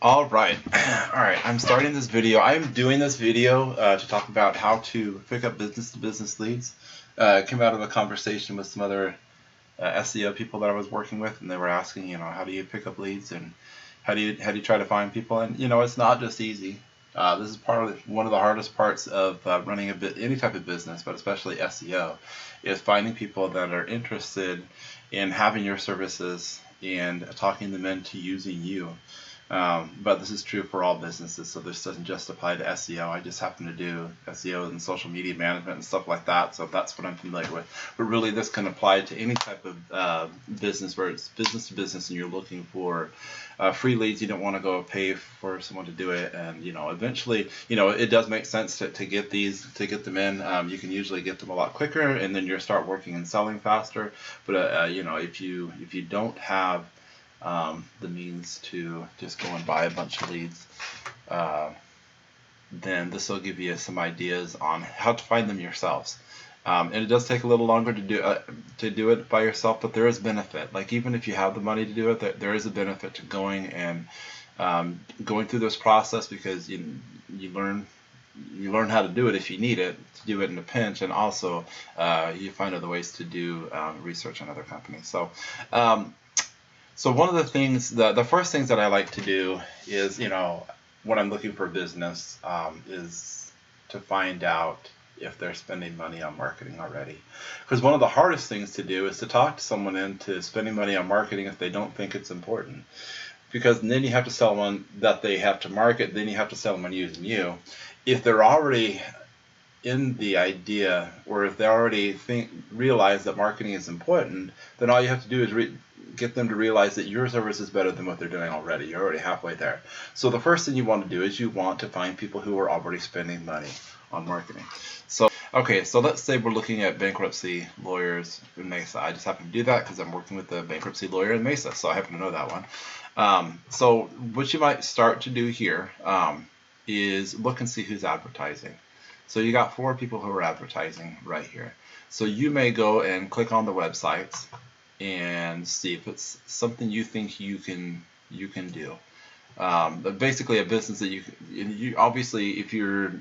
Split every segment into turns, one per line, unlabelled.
All right. All right. I'm starting this video. I'm doing this video to talk about how to pick up business-to-business leads. It came out of a conversation with some other SEO people that I was working with, and they were asking, how do you pick up leads and how do you try to find people? And it's not just easy. This is one of the hardest parts of running any type of business, but especially SEO, is finding people that are interested in having your services and talking them into using you. But this is true for all businesses, so this doesn't just apply to SEO. I just happen to do SEO and social media management and stuff like that, so that's what I'm familiar with. But really, this can apply to any type of business where it's business to business and you're looking for free leads. You don't want to go pay for someone to do it, and eventually, it does make sense to get them in. You can usually get them a lot quicker, and then you start working and selling faster. But if you don't have the means to just go and buy a bunch of leads, then this will give you some ideas on how to find them yourselves. And it does take a little longer to do it by yourself, but there is benefit. Like, even if you have the money to do it, there is a benefit to going and going through this process, because you learn how to do it if you need it, to do it in a pinch, and also you find other ways to do research on other companies. So one of the things, the first things that I like to do is, when I'm looking for business, is to find out if they're spending money on marketing already. Because one of the hardest things to do is to talk to someone into spending money on marketing if they don't think it's important. Because then you have to sell them that they have to market, then you have to sell them on using you. If they're already in the idea, or if they already realize that marketing is important, then all you have to do is get them to realize that your service is better than what they're doing already. You're already halfway there. So the first thing you want to do is you want to find people who are already spending money on marketing. So let's say we're looking at bankruptcy lawyers in Mesa. I just happen to do that because I'm working with a bankruptcy lawyer in Mesa, so I happen to know that one. So what you might start to do here is look and see who's advertising. So you got 4 people who are advertising right here. So you may go and click on the websites and see if it's something you think you can do. Basically, a business that you obviously, if you're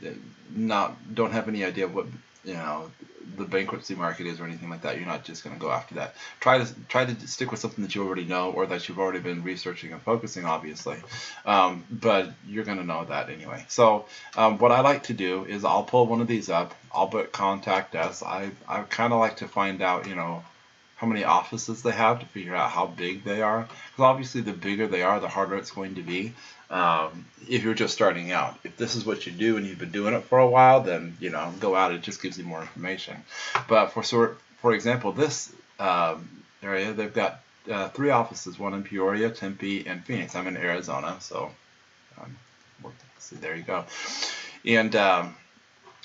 don't have any idea what the bankruptcy market is or anything like that, you're not just going to go after that. Try to stick with something that you already know, or that you've already been researching and focusing, obviously. But you're going to know that anyway. So what I like to do is I'll pull one of these up. I'll put contact us. I kind of like to find out how many offices they have to figure out how big they are. Because obviously the bigger they are, the harder it's going to be. If you're just starting out. If this is what you do and you've been doing it for a while, then go out. It just gives you more information. But for example, this area, they've got 3 offices: one in Peoria, Tempe, and Phoenix. I'm in Arizona, so see, there you go. And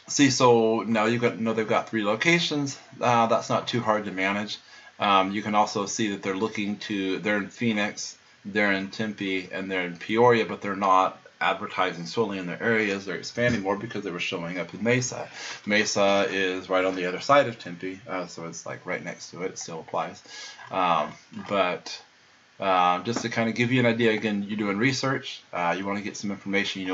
see, so now they've got 3 locations. That's not too hard to manage. You can also see that they're in Phoenix, they're in Tempe, and they're in Peoria, but they're not advertising solely in their areas. They're expanding more because they were showing up in Mesa. Mesa is right on the other side of Tempe, so it's like right next to it. It still applies. But just to kind of give you an idea, again, you're doing research. You want to get some information.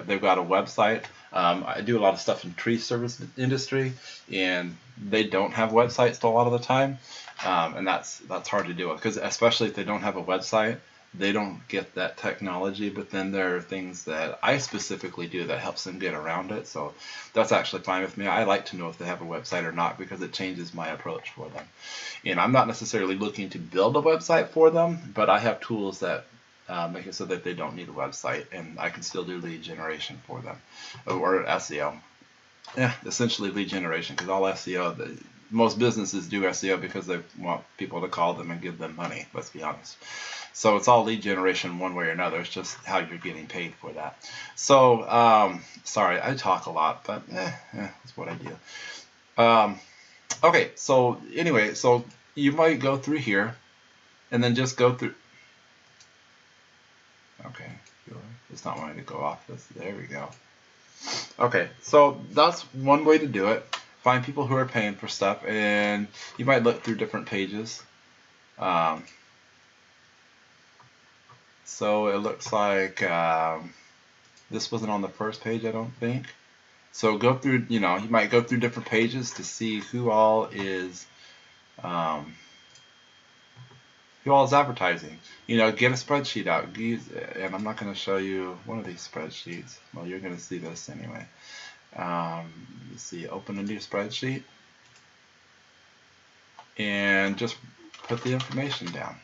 They've got a website. I do a lot of stuff in tree service industry, and they don't have websites a lot of the time, and that's hard to do, because especially if they don't have a website, they don't get that technology. But then there are things that I specifically do that helps them get around it, so that's actually fine with me. I like to know if they have a website or not, because it changes my approach for them. And I'm not necessarily looking to build a website for them, but I have tools that make it so that they don't need a website, and I can still do lead generation for them, or SEO. Yeah, essentially lead generation, because all SEO, most businesses do SEO because they want people to call them and give them money, let's be honest. So it's all lead generation one way or another. It's just how you're getting paid for that. So sorry, I talk a lot, but that's what I do. Okay, so anyway, so you might go through here and then just go through. Okay, it's not wanting to go off this. There we go. Okay, so that's one way to do it. Find people who are paying for stuff, and you might look through different pages. So it looks like this wasn't on the first page, I don't think. So go through, you might go through different pages to see who all is advertising. Get a spreadsheet out. And I'm not going to show you one of these spreadsheets. Well, you're going to see this anyway. Let's see, open a new spreadsheet and just put the information down.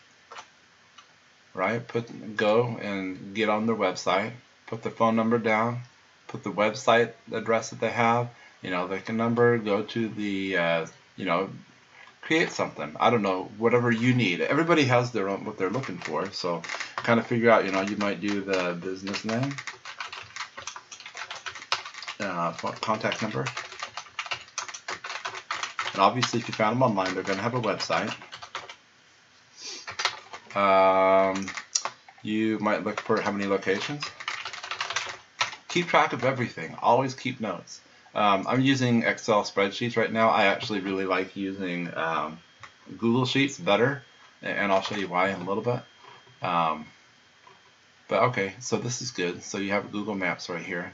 Right? Go and get on their website, put the phone number down, put the website address that they have, the number, go to the, create something. I don't know, whatever you need. Everybody has their own, what they're looking for. So kind of figure out, you might do the business name, contact number. And obviously if you found them online, they're going to have a website. You might look for how many locations. Keep track of everything. Always keep notes. I'm using Excel spreadsheets right now. I actually really like using Google Sheets better, and I'll show you why in a little bit. But okay, so this is good. So you have Google Maps right here,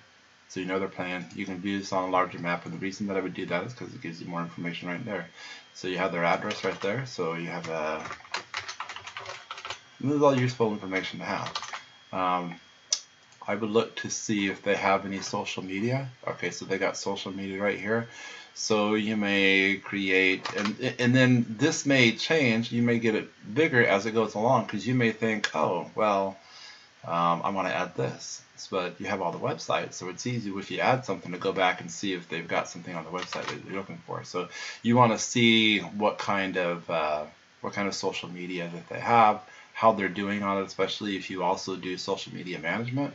so you know their plan. You can view this on a larger map, and the reason that I would do that is because it gives you more information right there. So you have their address right there. So you have this is all useful information to have. I would look to see if they have any social media. Okay, so they got social media right here. So you may create, and then this may change. You may get it bigger as it goes along, because you may think, oh, well, I want to add this. But you have all the websites, so it's easy if you add something to go back and see if they've got something on the website that you're looking for. So you want to see what kind of social media that they have, how they're doing on it, especially if you also do social media management.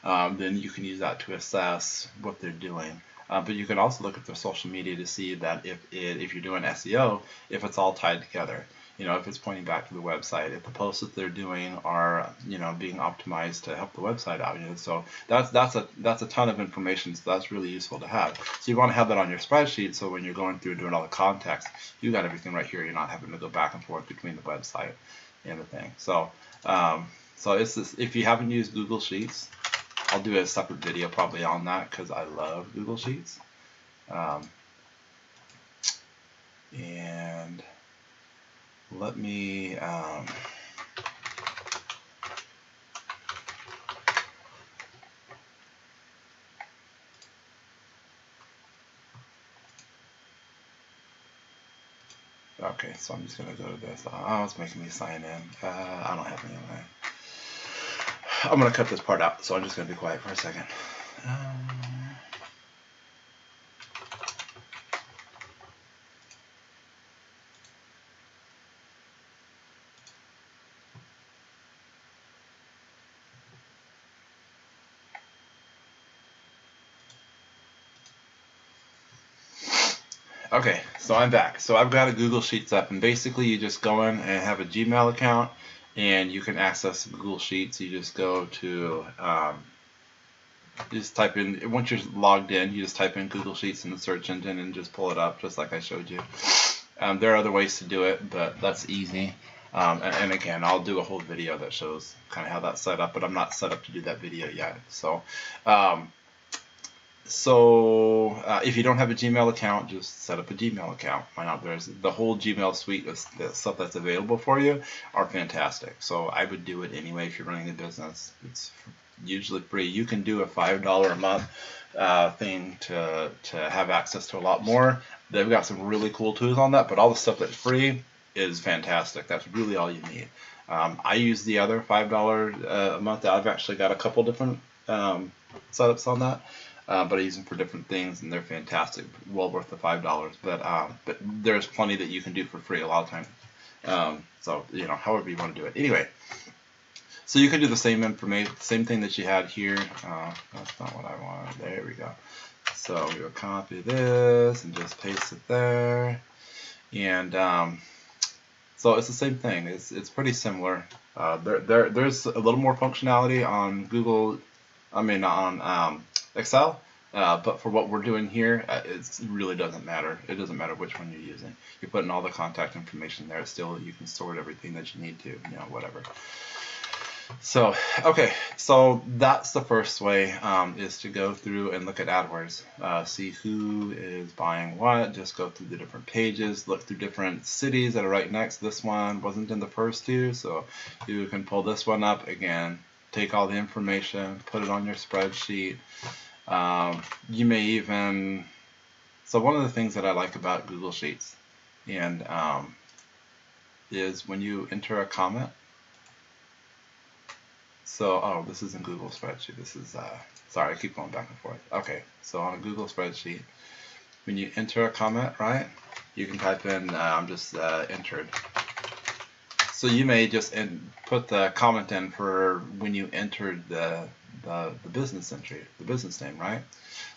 Then you can use that to assess what they're doing. But you can also look at their social media to see that if you're doing SEO, if it's all tied together. If it's pointing back to the website, if the posts that they're doing are being optimized to help the website out. So that's a ton of information. So that's really useful to have. So you want to have that on your spreadsheet, so when you're going through and doing all the context, you got everything right here. You're not having to go back and forth between the website and the thing. So it's this, if you haven't used Google Sheets, I'll do a separate video probably on that, because I love Google Sheets. And let me okay, so I'm just gonna go to this. Oh, it's making me sign in. I don't have any of that. I'm gonna cut this part out, so I'm just gonna be quiet for a second. Okay, so I'm back. So I've got a Google Sheets up, and basically you just go in and have a Gmail account, and you can access Google Sheets. You just go to, you just type in, once you're logged in, you just type in Google Sheets in the search engine and just pull it up, just like I showed you. There are other ways to do it, but that's easy. And again, I'll do a whole video that shows kind of how that's set up, but I'm not set up to do that video yet. So if you don't have a Gmail account, just set up a Gmail account. Why not? There's the whole Gmail suite of the stuff that's available for you are fantastic. So I would do it anyway if you're running a business. It's usually free. You can do a $5 a month thing to have access to a lot more. They've got some really cool tools on that, but all the stuff that's free is fantastic. That's really all you need. I use the other $5 a month. I've actually got a couple different setups on that. But I use them for different things, and they're fantastic, well worth the $5. But there's plenty that you can do for free a lot of times. So however you want to do it. Anyway, so you can do the same information, same thing that you had here. That's not what I wanted. There we go. So we'll copy this and just paste it there, and so it's the same thing. It's pretty similar. There's a little more functionality on on Excel, but for what we're doing here, it really doesn't matter. It doesn't matter which one you're using. You're putting all the contact information there. Still, you can sort everything that you need to, whatever. So, okay, so that's the first way, is to go through and look at AdWords, see who is buying what, just go through the different pages, look through different cities that are right next. This one wasn't in the first two, so you can pull this one up again, take all the information, put it on your spreadsheet. You may even, so one of the things that I like about Google Sheets and is when you enter a comment. So, oh, this is in Google Spreadsheet. This is, sorry, I keep going back and forth. Okay, so on a Google Spreadsheet, when you enter a comment, right, you can type in, I'm just entered. So you may just put the comment in for when you entered the business entry, the business name, right?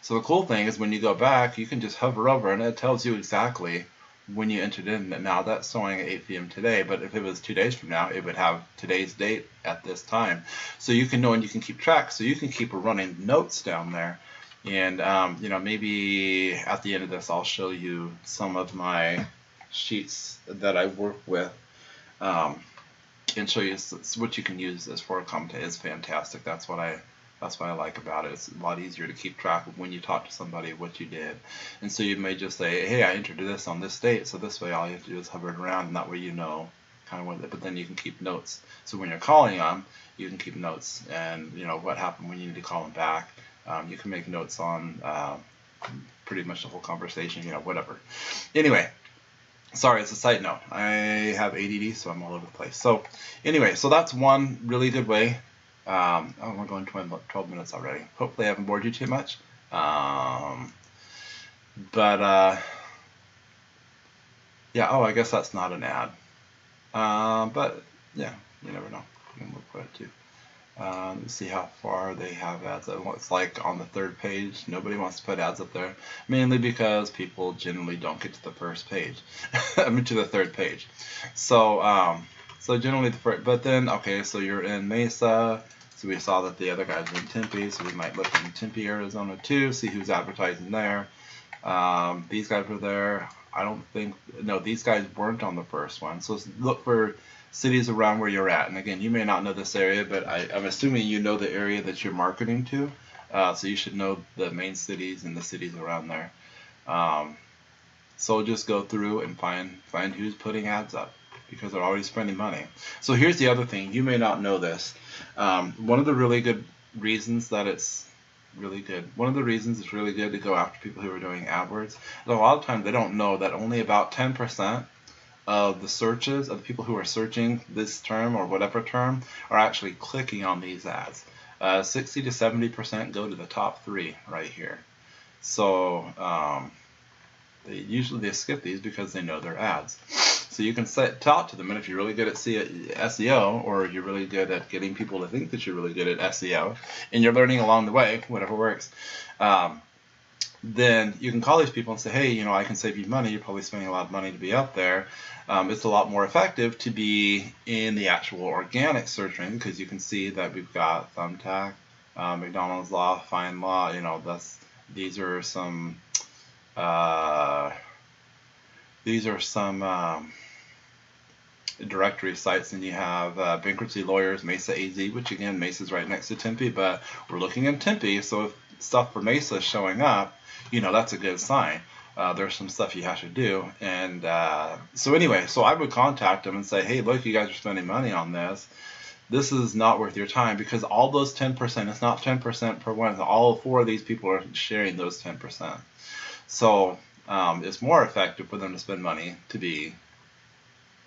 So the cool thing is when you go back, you can just hover over and it tells you exactly when you entered in. Now that's showing at 8 p.m. today, but if it was 2 days from now, it would have today's date at this time. So you can know and you can keep track. So you can keep running notes down there. And you know, maybe at the end of this, I'll show you some of my sheets that I work with, and show you what you can use this for. A comment is fantastic. That's what I like about it. It's a lot easier to keep track of when you talk to somebody what you did. And so you may just say, hey, I entered this on this date, so this way all you have to do is hover it around, and that way you know kind of what. But then you can keep notes. So when you're calling them, you can keep notes, and you know what happened when you need to call them back. You can make notes on pretty much the whole conversation, you know, whatever. Anyway. Sorry, it's a side note. I have ADD, so I'm all over the place. So anyway, so that's one really good way. Oh, we're going 12 minutes already. Hopefully I haven't bored you too much. But yeah, oh, I guess that's not an ad. But yeah, you never know. You can look for it too. Let's see how far they have ads. It's like on the third page. Nobody wants to put ads up there, mainly because people generally don't get to the first page. I mean, to the third page. So, so generally the first. But then, okay, so you're in Mesa. So we saw that the other guys were in Tempe. So we might look in Tempe, Arizona too. See who's advertising there. These guys were there. I don't think. No, these guys weren't on the first one. So look for cities around where you're at. And again, you may not know this area, but I'm assuming you know the area that you're marketing to. So you should know the main cities and the cities around there. So just go through and find who's putting ads up, because they're already spending money. So here's the other thing. You may not know this. One of the really good reasons that it's really good. One of the reasons it's really good to go after people who are doing AdWords. A lot of times they don't know that only about 10% of the searches of the people who are searching this term or whatever term are actually clicking on these ads. 60 to 70% go to the top 3 right here. So they skip these because they know they're ads. So you can talk to them, and if you're really good at SEO, or you're really good at getting people to think that you're really good at SEO, and you're learning along the way, whatever works, then you can call these people and say, hey, you know, I can save you money. You're probably spending a lot of money to be up there. It's a lot more effective to be in the actual organic search ring, because you can see that we've got Thumbtack, McDonald's Law, Fine Law. You know, these are some directory sites. And you have bankruptcy lawyers, Mesa AZ, which again, Mesa's right next to Tempe, but we're looking in Tempe, so if stuff for Mesa is showing up, you know, that's a good sign. There's some stuff you have to do. And so anyway, so I would contact them and say, hey, look, you guys are spending money on this. This is not worth your time, because all those 10%, it's not 10% per one. All 4 of these people are sharing those 10%. So it's more effective for them to spend money to be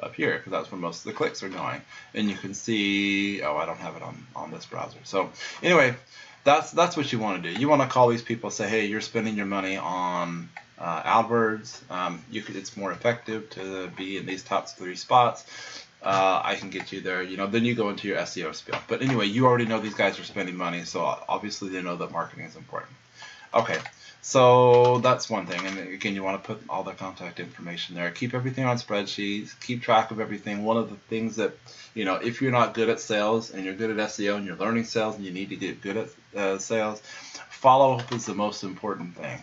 up here, because that's where most of the clicks are going. And you can see, oh, I don't have it on this browser. So anyway, that's what you want to do. You want to call these people, say, hey, you're spending your money on AdWords. It's more effective to be in these top 3 spots. I can get you there. You know, then you go into your SEO spiel. But anyway, you already know these guys are spending money, so obviously they know that marketing is important. Okay, so that's one thing. And again, you want to put all the contact information there. Keep everything on spreadsheets. Keep track of everything. One of the things that, you know, if you're not good at sales and you're good at SEO and you're learning sales and you need to get good at sales, follow-up is the most important thing.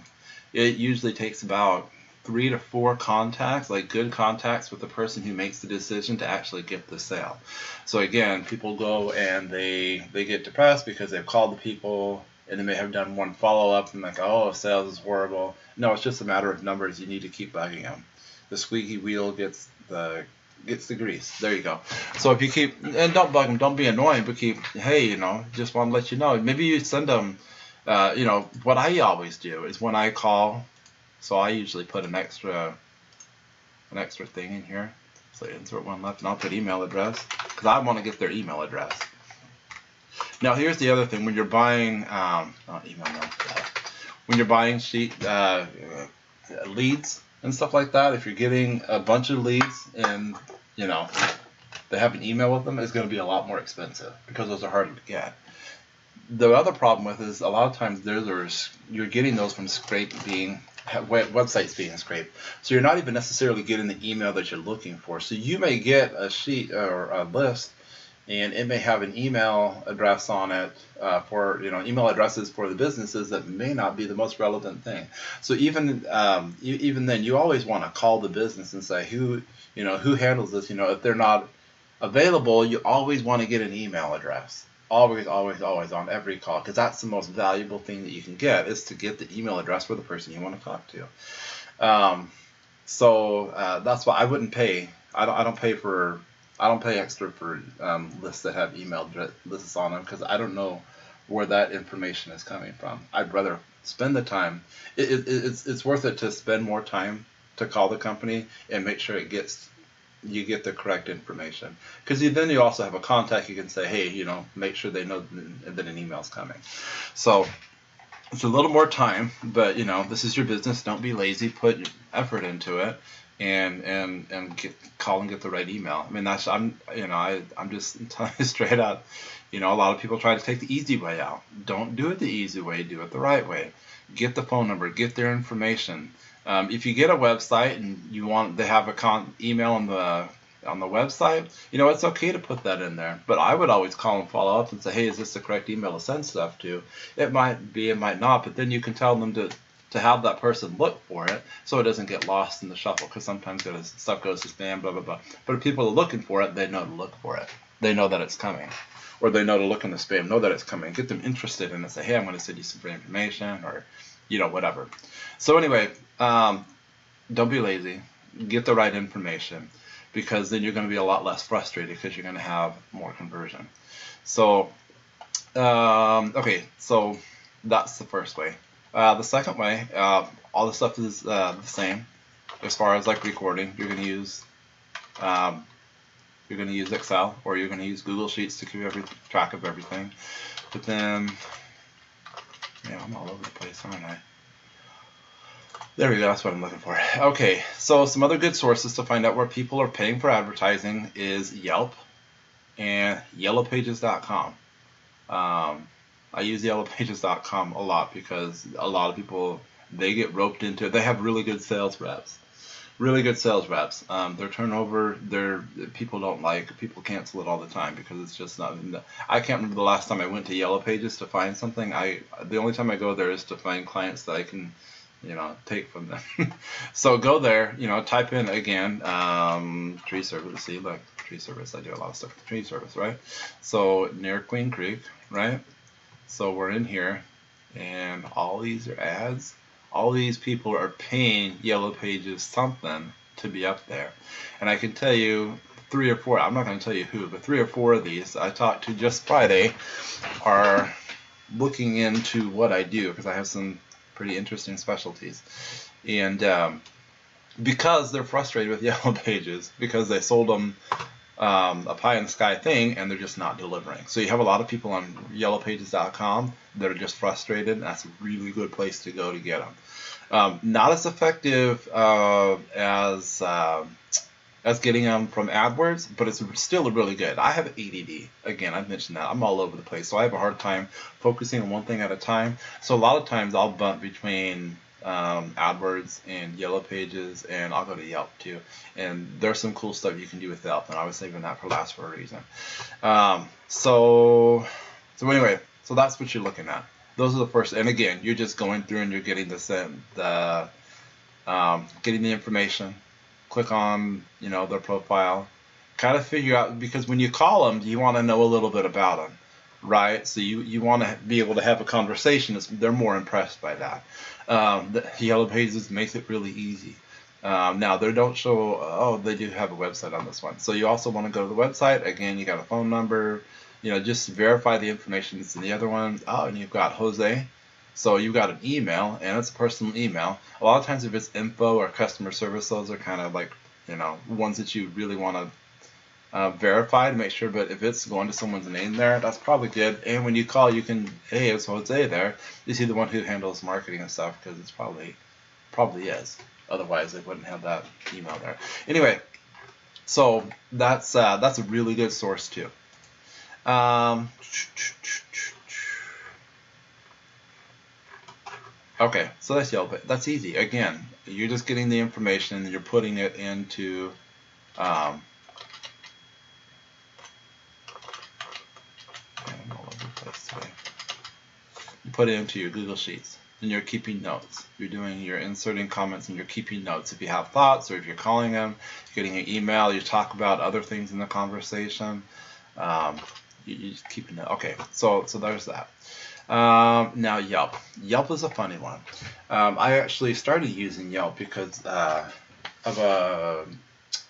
It usually takes about 3 to 4 contacts, like good contacts with the person who makes the decision to actually get the sale. So again, people go and they get depressed because they've called the people and they may have done one follow-up and like, oh, sales is horrible. No, it's just a matter of numbers. You need to keep bugging them. The squeaky wheel gets the grease. There you go. So if you keep, and don't bug them, don't be annoying, but keep, hey, just want to let you know. Maybe you send them, what I always do is when I call, so I usually put an extra thing in here. So insert one left, and I'll put email address because I want to get their email address. Now here's the other thing: when you're buying, when you're buying leads and stuff like that, if you're getting a bunch of leads and they have an email with them, it's going to be a lot more expensive because those are harder to get. The other problem with is a lot of times you're getting those from websites being scraped. So you're not even necessarily getting the email that you're looking for. So you may get a sheet or a list, and it may have an email address on it for email addresses for the businesses that may not be the most relevant thing. So even then, you always want to call the business and say who handles this. If they're not available, you always want to get an email address. Always on every call, because that's the most valuable thing that you can get, is to get the email address for the person you want to talk to. So that's why I wouldn't pay. I don't pay extra for lists that have email lists on them, because I don't know where that information is coming from. I'd rather spend the time. It's worth it to spend more time to call the company and make sure you get the correct information, because then you also have a contact. You can say, hey, make sure they know that an email's coming. So it's a little more time, but this is your business. Don't be lazy. Put your effort into it, and call and get the right email. I mean, I'm just telling you straight out. A lot of people try to take the easy way out. Don't do it the easy way. Do it the right way. Get the phone number. Get their information. If you get a website and they have a email on the website, it's okay to put that in there. But I would always call and follow up and say, hey, is this the correct email to send stuff to? It might be, it might not, but then you can tell them to have that person look for it so it doesn't get lost in the shuffle, because sometimes stuff goes to spam, blah, blah, blah. But if people are looking for it, they know to look for it. They know that it's coming. Or they know to look in the spam, know that it's coming. Get them interested in it. Say, hey, I'm going to send you some free information, or whatever. So anyway, don't be lazy. Get the right information, because then you're going to be a lot less frustrated, because you're going to have more conversion. So, okay, so that's the first way. The second way, all the stuff is the same. As far as like recording, you're going to use Excel, or you're going to use Google Sheets to keep track of everything. But then, I'm all over the place, aren't I? There we go, that's what I'm looking for. Okay, so some other good sources to find out where people are paying for advertising is Yelp and yellowpages.com. I use yellowpages.com a lot, because a lot of people, they get roped into it. They have really good sales reps. Their turnover, people cancel it all the time, because it's just not. I can't remember the last time I went to Yellow Pages to find something. The only time I go there is to find clients that I can take from them. So go there, type in again, tree service. See, look, tree service. I do a lot of stuff with tree service, right? So near Queen Creek, right? So we're in here, and all these are ads. All these people are paying Yellow Pages something to be up there. And I can tell you 3 or 4, I'm not going to tell you who, but 3 or 4 of these I talked to just Friday are looking into what I do, because I have some pretty interesting specialties. And because they're frustrated with Yellow Pages, because they sold them a pie in the sky thing, and they're just not delivering. So you have a lot of people on yellowpages.com that are just frustrated, and that's a really good place to go to get them. Not as effective as getting them from AdWords, but it's still really good. I have ADD. Again, I've mentioned that. I'm all over the place, so I have a hard time focusing on one thing at a time. So a lot of times I'll bump between AdWords and Yellow Pages, and I'll go to Yelp too. And there's some cool stuff you can do with Yelp, and I was saving that for last for a reason. So anyway, so that's what you're looking at. Those are the first, and again, you're just going through and you're getting the getting the information, click on, their profile, kind of figure out, because when you call them, you want to know a little bit about them, right? So you want to be able to have a conversation. They're more impressed by that. The Yellow Pages makes it really easy. Now they don't show, oh, they do have a website on this one. So you also want to go to the website. Again, you got a phone number, just verify the information that's in the other one. Oh, and you've got Jose. So you've got an email, and it's a personal email. A lot of times if it's info or customer service, those are kind of like, ones that you really want to verify to make sure. But if it's going to someone's name there, that's probably good. And when you call, you can, hey, it's Jose there. Is he the one who handles marketing and stuff? Because it's probably is. Otherwise, they wouldn't have that email there. Anyway, so that's a really good source too. Okay, so that's Yelp. That's easy. Again, you're just getting the information and you're putting it into you put it into your Google Sheets, and you're keeping notes. You're inserting comments and you're keeping notes. If you have thoughts, or if you're calling them, you're getting an email, you talk about other things in the conversation. You just keep a note. Okay, so there's that. Now Yelp. Yelp is a funny one. I actually started using Yelp because of a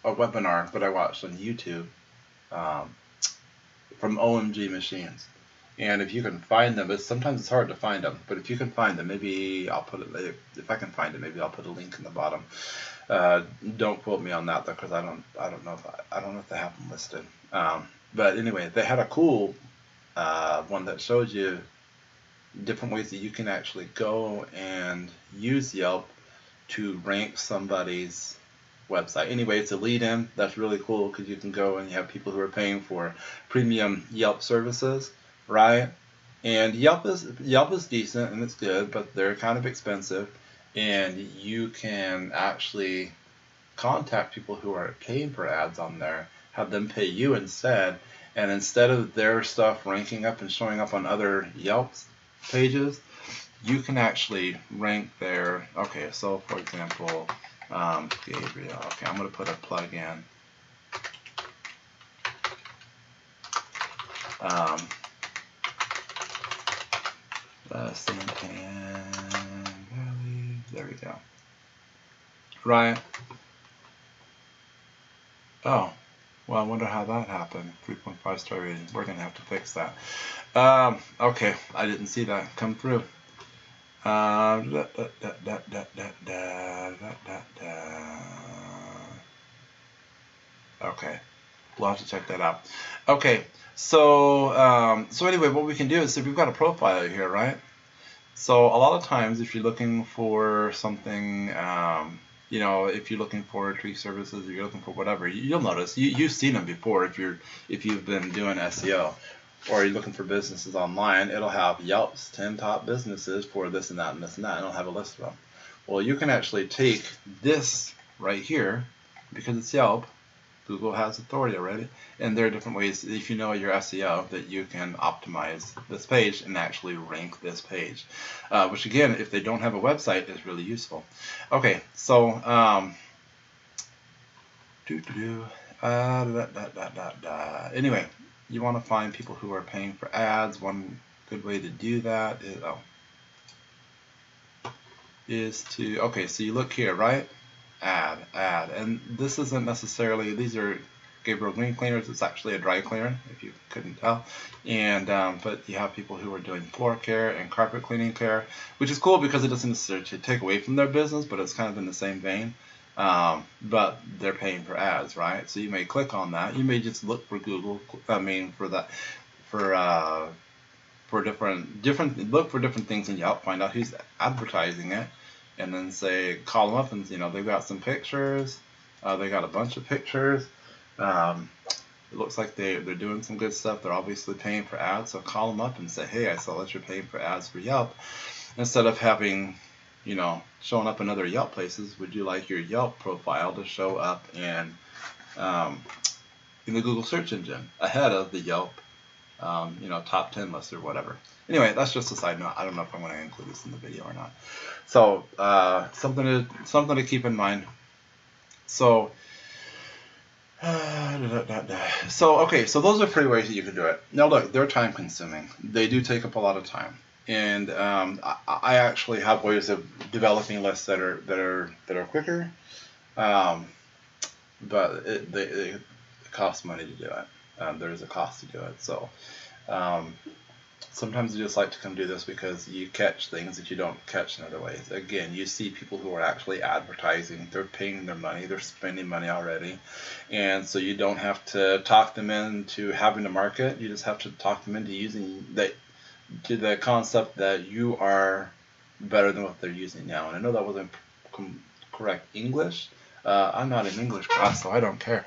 webinar that I watched on YouTube from OMG Machines. And if you can find them, sometimes it's hard to find them, but if you can find them, maybe I'll put it. If I can find it, maybe I'll put a link in the bottom. Don't quote me on that though, because I don't know if they have them listed. But anyway, they had a cool one that shows you different ways that you can actually go and use Yelp to rank somebody's website. Anyway, it's a lead-in. That's really cool because you can go and you have people who are paying for premium Yelp services, right? And Yelp is decent and it's good, but they're kind of expensive. And you can actually contact people who are paying for ads on there, have them pay you instead, and instead of their stuff ranking up and showing up on other Yelp pages, you can actually rank their, okay, so for example, Gabriel, okay, I'm going to put a plug in. Santan Valley, there we go. Right. Oh, well, I wonder how that happened. 3.5 star rating. We're going to have to fix that. Okay, I didn't see that come through. Okay, we'll have to check that out. Okay, so anyway, what we can do is, so we've got a profile here, right? So a lot of times, if you're looking for something, if you're looking for tree services, or you're looking for whatever, you'll notice you've seen them before. If you've been doing SEO, or you're looking for businesses online, it'll have Yelp's 10 top businesses for this and that and this and that, and it'll have a list of them. Well, you can actually take this right here, because it's Yelp, Google has authority already, and there are different ways, if you know your SEO, that you can optimize this page and actually rank this page, which again, if they don't have a website, is really useful. Okay, so anyway, you want to find people who are paying for ads. One good way to do that is to, okay, so you look here, right? Ad, and this isn't necessarily, these are Gabriel Green cleaners. It's actually a dry cleaner, if you couldn't tell. And but you have people who are doing floor care and carpet cleaning care, which is cool because it doesn't necessarily take away from their business, but it's kind of in the same vein. But they're paying for ads, right? So you may click on that. You may just look for Google. For different look for different things in Yelp. Find out who's advertising it, and then say, call them up, and they've got some pictures. They got a bunch of pictures. It looks like they're doing some good stuff. They're obviously paying for ads, so call them up and say, hey, I saw that you're paying for ads for Yelp. Instead of having, showing up in other Yelp places, would you like your Yelp profile to show up in the Google search engine ahead of the Yelp top 10 list or whatever. Anyway, that's just a side note. I don't know if I'm going to include this in the video or not. So something to keep in mind. So so those are 3 ways that you can do it. Now look, they're time consuming. They do take up a lot of time, and I actually have ways of developing lists that are quicker, but it costs money to do it. There is a cost to do it. So sometimes I just like to come do this because you catch things that you don't catch in other ways. Again, you see people who are actually advertising. They're paying their money. They're spending money already. And so you don't have to talk them into having to market. You just have to talk them into using the concept that you are better than what they're using now. And I know that wasn't correct English. I'm not in English class, so I don't care.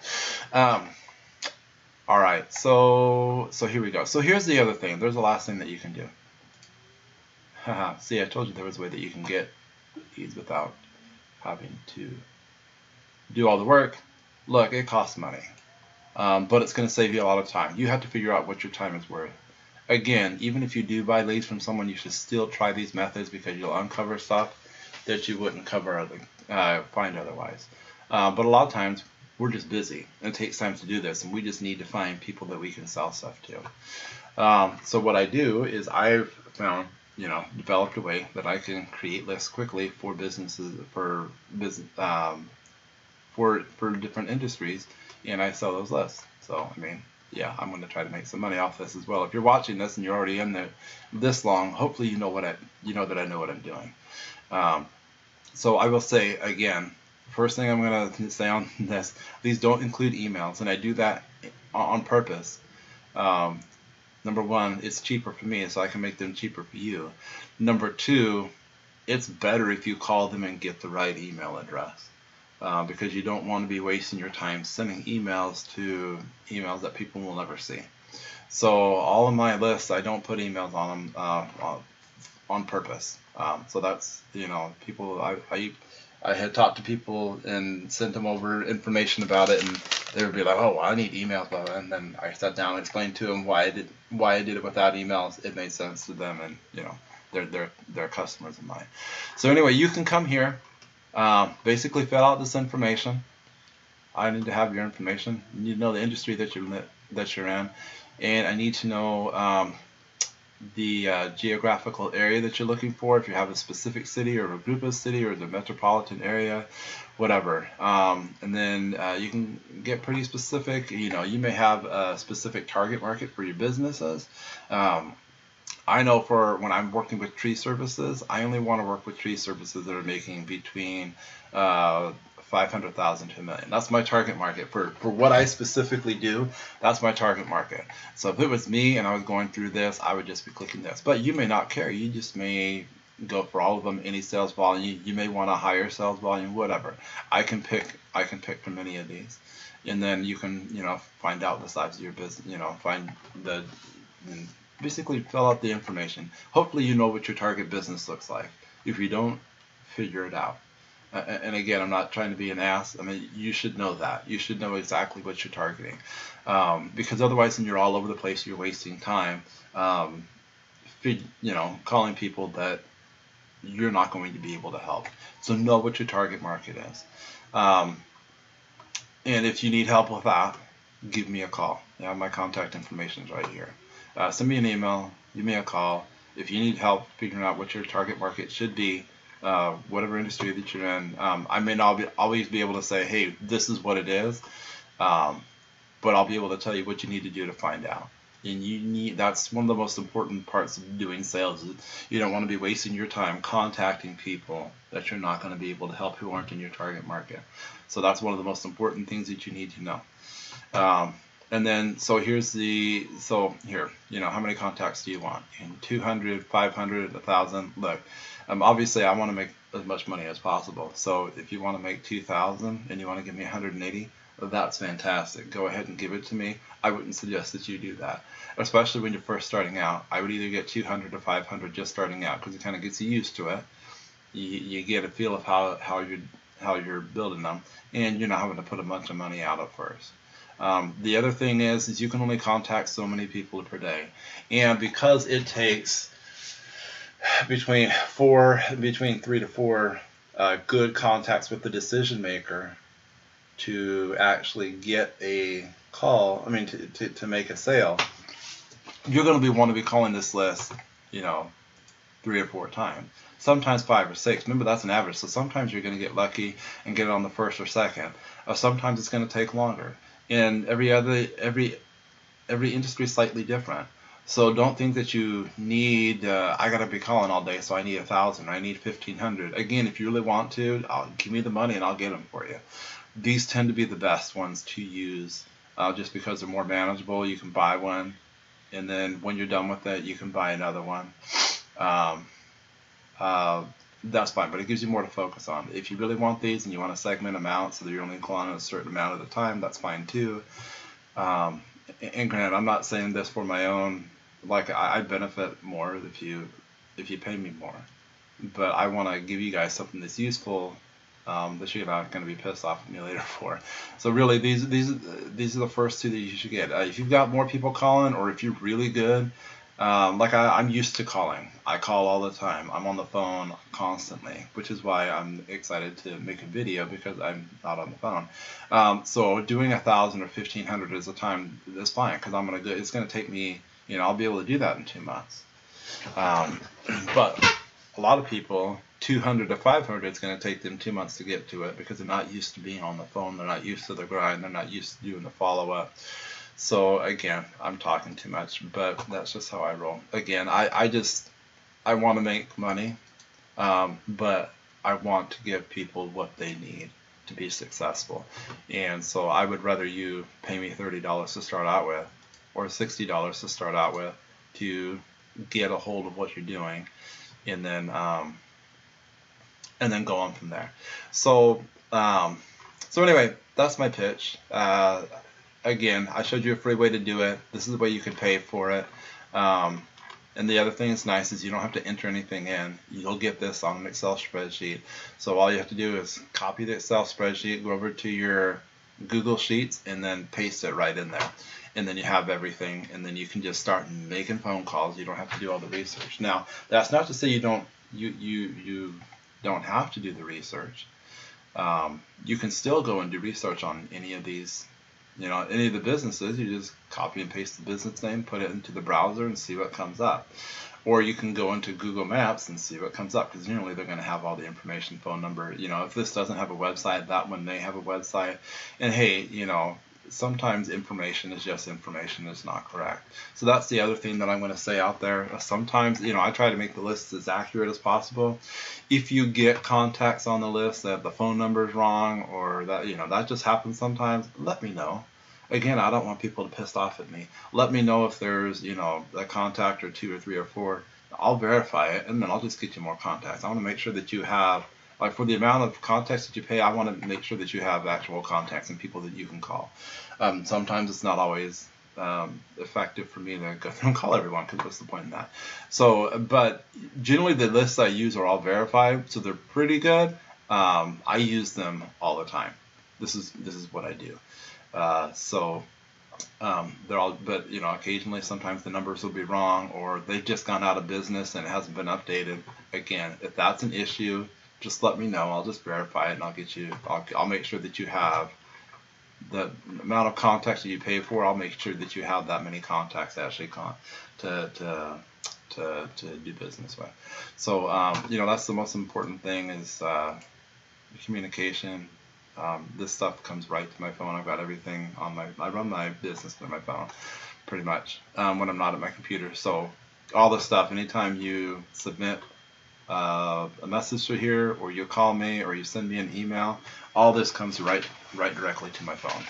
All right, so here we go. So here's the other thing. There's the last thing that you can do. See, I told you there was a way that you can get these without having to do all the work. Look, it costs money, but it's going to save you a lot of time. You have to figure out what your time is worth. Again, even if you do buy leads from someone, you should still try these methods because you'll uncover stuff that you wouldn't find otherwise. But a lot of times, we're just busy, and it takes time to do this, and we just need to find people that we can sell stuff to. So what I do is I've found, developed a way that I can create lists quickly for businesses, for different industries, and I sell those lists. So, yeah, I'm going to try to make some money off this as well. If you're watching this and you're already in there this long, hopefully you know that I know what I'm doing. So I will say again, first thing I'm going to say on this, these don't include emails, and I do that on purpose. Number one, it's cheaper for me, so I can make them cheaper for you. Number two, it's better if you call them and get the right email address, because you don't want to be wasting your time sending emails to emails that people will never see. So all of my lists, I don't put emails on them on purpose. So that's, people, I had talked to people and sent them over information about it, and they would be like, "Oh, I need emails," and then I sat down and explained to them why I did it without emails. It made sense to them, and they're customers of mine. So anyway, you can come here, basically fill out this information. I need to have your information. You need to know the industry that you're in, and I need to know the geographical area that you're looking for, if you have a specific city or a group of city or the metropolitan area, whatever. And then you can get pretty specific. You may have a specific target market for your businesses. I know for when I'm working with tree services, I only want to work with tree services that are making between 500,000 to $1 million. That's my target market for what I specifically do. That's my target market. So if it was me and I was going through this, I would just be clicking this. But you may not care. You just may go for all of them, any sales volume. You may want a higher sales volume, whatever. I can pick from any of these, and then you can find out the size of your business. Basically fill out the information. Hopefully you know what your target business looks like. If you don't, figure it out. And again, I'm not trying to be an ass. You should know that. You should know exactly what you're targeting, because otherwise, when you're all over the place, you're wasting time, calling people that you're not going to be able to help. So know what your target market is, and if you need help with that, give me a call. My contact information is right here. Send me an email. Give me a call if you need help figuring out what your target market should be. Whatever industry that you're in, I may not always be able to say, hey, this is what it is, but I'll be able to tell you what you need to do to find out. And that's one of the most important parts of doing sales. You don't want to be wasting your time contacting people that you're not going to be able to help, who aren't in your target market. So that's one of the most important things that you need to know. And then, so here, how many contacts do you want? 200, 500, 1,000? Look, obviously I want to make as much money as possible. So if you want to make 2,000 and you want to give me 180, that's fantastic. Go ahead and give it to me. I wouldn't suggest that you do that, especially when you're first starting out. I would either get 200 to 500 just starting out, because it kind of gets you used to it. You get a feel of how you're building them, and you're not having to put a bunch of money out at first. The other thing is you can only contact so many people per day, and because it takes between 3 to 4 good contacts with the decision maker to actually get a call, I mean to make a sale, you're going to want to be calling this list, 3 or 4 times, sometimes 5 or 6. Remember, that's an average, so sometimes you're going to get lucky and get it on the first or second, or sometimes it's going to take longer. And every industry is slightly different. So don't think that you need, I got to be calling all day, so I need 1,000, or I need 1,500. Again, if you really want to, give me the money and I'll get them for you. These tend to be the best ones to use, just because they're more manageable. You can buy one, and then when you're done with it, you can buy another one. That's fine, but it gives you more to focus on. If you really want these and you want to segment them out so that you're only calling a certain amount at a time, that's fine too. And granted, I'm not saying this for my own, like I benefit more if you pay me more, but I want to give you guys something that's useful, that you're not going to be pissed off at me later for. So really, these are the first 2 that you should get. If you've got more people calling, or if you're really good, like I'm used to calling. I call all the time. I'm on the phone constantly, which is why I'm excited to make a video, because I'm not on the phone. So doing 1,000 or 1,500 at a time is fine, because it's gonna take me, I'll be able to do that in 2 months. But a lot of people, 200 to 500, it's going to take them 2 months to get to it, because they're not used to being on the phone. They're not used to the grind. They're not used to doing the follow-up. So again, I'm talking too much, but that's just how I roll. Again, I want to make money, but I want to give people what they need to be successful. And so I would rather you pay me $30 to start out with, or $60 to start out with, to get a hold of what you're doing, and then go on from there. So anyway, that's my pitch. Again, I showed you a free way to do it. This is the way you could pay for it. And the other thing that's nice is you don't have to enter anything in. You'll get this on an Excel spreadsheet. So all you have to do is copy the Excel spreadsheet, go over to your Google Sheets, and then paste it right in there. And then you have everything, and then you can just start making phone calls. You don't have to do all the research. Now, that's not to say you don't have to do the research. You can still go and do research on any of these, any of the businesses. You just copy and paste the business name, put it into the browser, and see what comes up. Or you can go into Google Maps and see what comes up, because generally they're going to have all the information, phone number. If this doesn't have a website, that one may have a website. And hey, sometimes information is just information. It's not correct. So that's the other thing that I'm going to say out there. Sometimes, I try to make the list as accurate as possible. If you get contacts on the list that the phone number is wrong, or that, that just happens sometimes, let me know. Again, I don't want people to piss off at me. Let me know if there's, a contact or 2 or 3 or 4. I'll verify it, and then I'll just get you more contacts. I want to make sure that you have, like, for the amount of contacts that you pay, I want to make sure that you have actual contacts and people that you can call. Sometimes it's not always effective for me to go through and call everyone, because what's the point in that? So, but generally the lists I use are all verified, so they're pretty good. I use them all the time. This is what I do. They're all, but occasionally sometimes the numbers will be wrong, or they've just gone out of business and it hasn't been updated. Again, if that's an issue, just let me know. I'll just verify it, and I'll get you. I'll make sure that you have the amount of contacts that you pay for. I'll make sure that you have that many contacts actually to do business with. So that's the most important thing, is communication. This stuff comes right to my phone. I've got everything on I run my business through my phone, pretty much, when I'm not at my computer. So all this stuff, anytime you submit a message to here, or you call me, or you send me an email, all this comes right directly to my phone,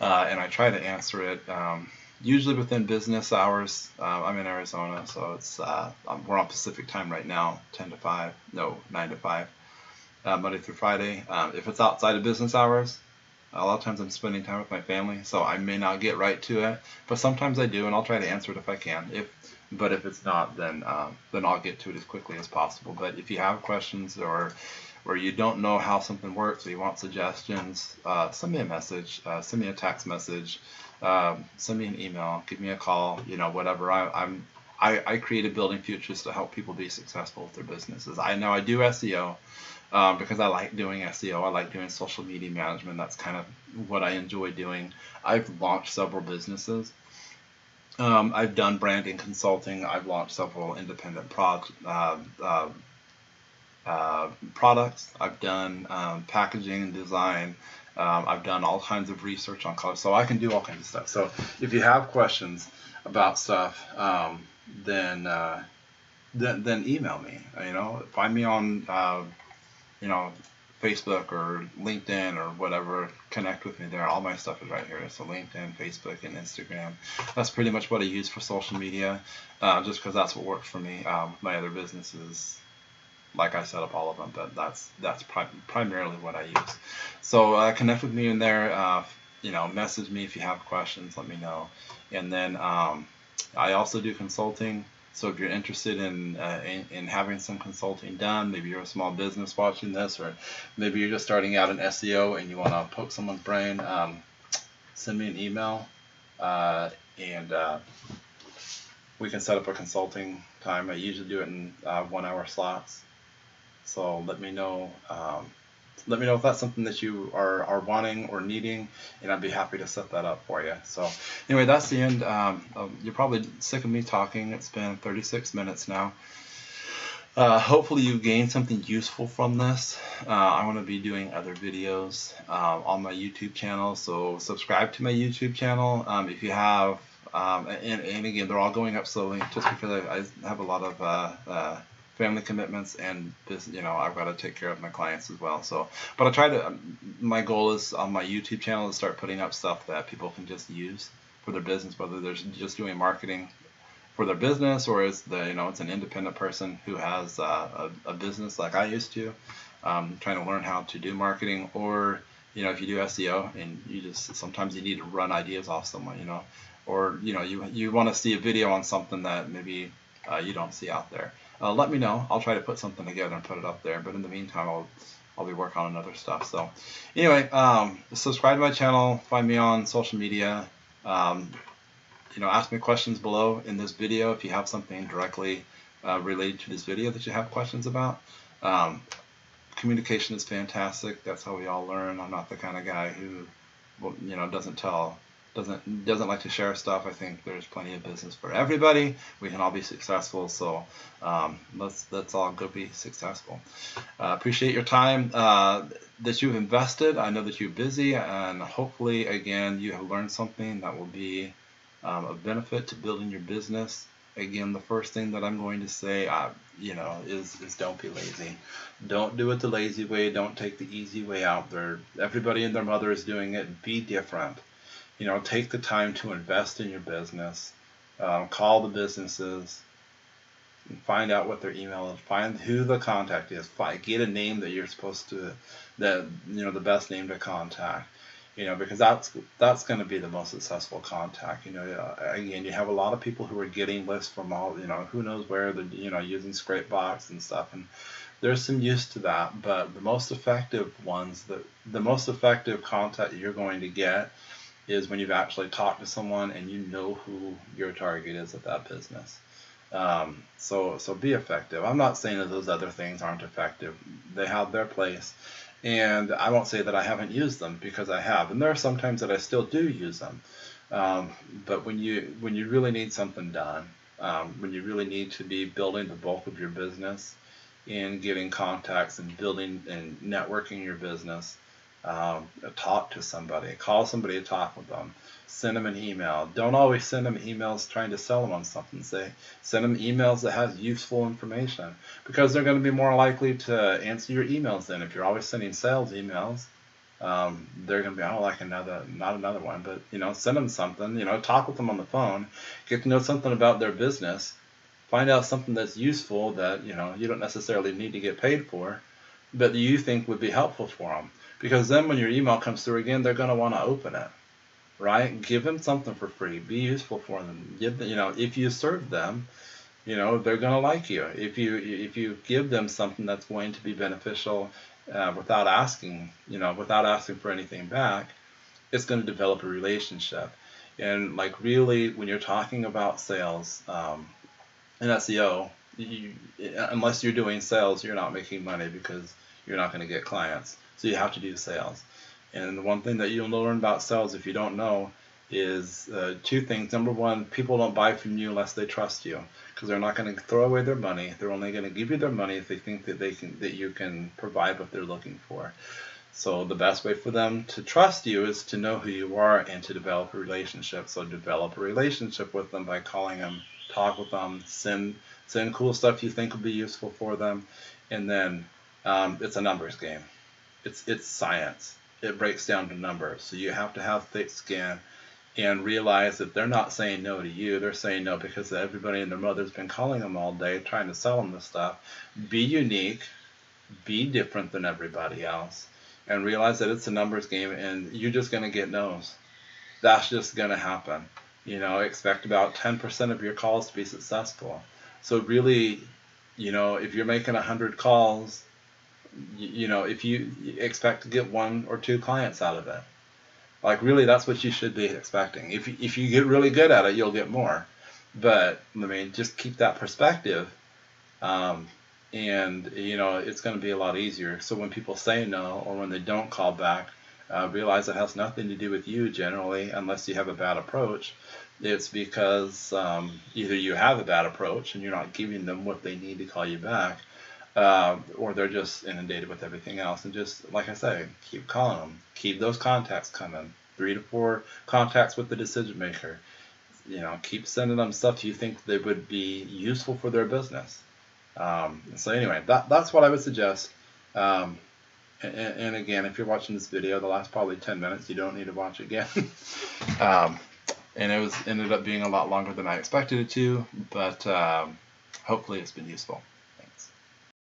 and I try to answer it usually within business hours. I'm in Arizona, so it's we're on Pacific time right now, 9 to 5. Monday through Friday. If it's outside of business hours, a lot of times I'm spending time with my family, so I may not get right to it, but sometimes I do, and I'll try to answer it if I can. But if it's not, then I'll get to it as quickly as possible. But if you have questions, or you don't know how something works, or you want suggestions, send me a message, send me a text message. send me an email, give me a call, whatever. I created Building Futures to help people be successful with their businesses. I know I do SEO because I like doing SEO. I like doing social media management. That's kind of what I enjoy doing. I've launched several businesses. I've done branding consulting. I've launched several independent products. I've done packaging and design. I've done all kinds of research on color, so I can do all kinds of stuff. So if you have questions about stuff, then email me. Find me on Facebook or LinkedIn or whatever. Connect with me there. All my stuff is right here. So LinkedIn, Facebook, and Instagram. That's pretty much what I use for social media, just because that's what works for me. My other businesses, like I set up all of them, but that's primarily what I use. So connect with me in there. Message me if you have questions. Let me know. And then I also do consulting. So if you're interested in having some consulting done, maybe you're a small business watching this, or maybe you're just starting out in SEO and you want to poke someone's brain, send me an email, and we can set up a consulting time. I usually do it in 1 hour slots. So let me know. Let me know if that's something that you are wanting or needing, and I'd be happy to set that up for you. So anyway, that's the end. You're probably sick of me talking. It's been 36 minutes now. Hopefully you gained something useful from this. I want to be doing other videos on my YouTube channel, so subscribe to my YouTube channel if you have. And again, they're all going up slowly just because I have a lot of family commitments, and this, I've got to take care of my clients as well. So, but I try to. My goal is on my YouTube channel to start putting up stuff that people can just use for their business, whether they're just doing marketing for their business, or it's it's an independent person who has a business like I used to, trying to learn how to do marketing, or if you do SEO and you just sometimes you need to run ideas off someone, or you want to see a video on something that maybe you don't see out there. Let me know. I'll try to put something together and put it up there. But in the meantime, I'll be working on other stuff. So anyway, subscribe to my channel. Find me on social media. Ask me questions below in this video if you have something directly related to this video that you have questions about. Communication is fantastic. That's how we all learn. I'm not the kind of guy who, doesn't like to share stuff. I think there's plenty of business for everybody. We can all be successful. So let's all go be successful. Appreciate your time that you've invested. I know that you're busy, and hopefully, again, you have learned something that will be of benefit to building your business. Again, the first thing that I'm going to say, is don't be lazy. Don't do it the lazy way. Don't take the easy way out there. Everybody and their mother is doing it. Be different. Take the time to invest in your business. Call the businesses. And find out what their email is. Find who the contact is. Get a name that you're supposed to, the best name to contact. Because that's going to be the most successful contact. Again, you have a lot of people who are getting lists from all, who knows where they're, using Scrapebox and stuff, and there's some use to that. But the most effective the most effective contact you're going to get is when you've actually talked to someone and you know who your target is at that business. So be effective. I'm not saying that those other things aren't effective. They have their place. And I won't say that I haven't used them, because I have, and there are some times that I still do use them. But when you really need something done, when you really need to be building the bulk of your business and getting contacts and building and networking your business, talk to somebody, call somebody to talk with them, send them an email. Don't always send them emails trying to sell them on something. Send them emails that has useful information, because they're going to be more likely to answer your emails. Then if you're always sending sales emails, they're going to be, not another one, but send them something, talk with them on the phone, get to know something about their business, find out something that's useful that you don't necessarily need to get paid for, but you think would be helpful for them. Because then when your email comes through again, they're going to want to open it, right? Give them something for free. Be useful for them. If you serve them, they're going to like you. If you give them something that's going to be beneficial, without asking for anything back, it's going to develop a relationship. And like really, when you're talking about sales and SEO, unless you're doing sales, you're not making money because you're not going to get clients. So you have to do sales. And the one thing that you'll learn about sales, if you don't know, is two things. Number one, people don't buy from you unless they trust you, because they're not going to throw away their money. They're only going to give you their money if they think that you can provide what they're looking for. So the best way for them to trust you is to know who you are and to develop a relationship. So develop a relationship with them by calling them, talk with them, send cool stuff you think would be useful for them, and then it's a numbers game. It's science. It breaks down to numbers. So you have to have thick skin and realize that they're not saying no to you. They're saying no because everybody and their mother's been calling them all day trying to sell them this stuff. Be unique. Be different than everybody else. And realize that it's a numbers game and you're just going to get no's. That's just going to happen. Expect about 10% of your calls to be successful. So really, if you're making 100 calls, if you expect to get 1 or 2 clients out of it, like really, that's what you should be expecting. If you get really good at it, you'll get more. But I mean, just keep that perspective, and it's going to be a lot easier. So when people say no or when they don't call back, realize it has nothing to do with you generally, unless you have a bad approach. It's because either you have a bad approach and you're not giving them what they need to call you back, or they're just inundated with everything else. And just like I say, keep calling them, keep those contacts coming, 3 to 4 contacts with the decision maker. Keep sending them stuff you think they would be useful for their business. So anyway, that's what I would suggest. And again, if you're watching this video, the last probably 10 minutes, you don't need to watch again. And it ended up being a lot longer than I expected it to, but hopefully it's been useful.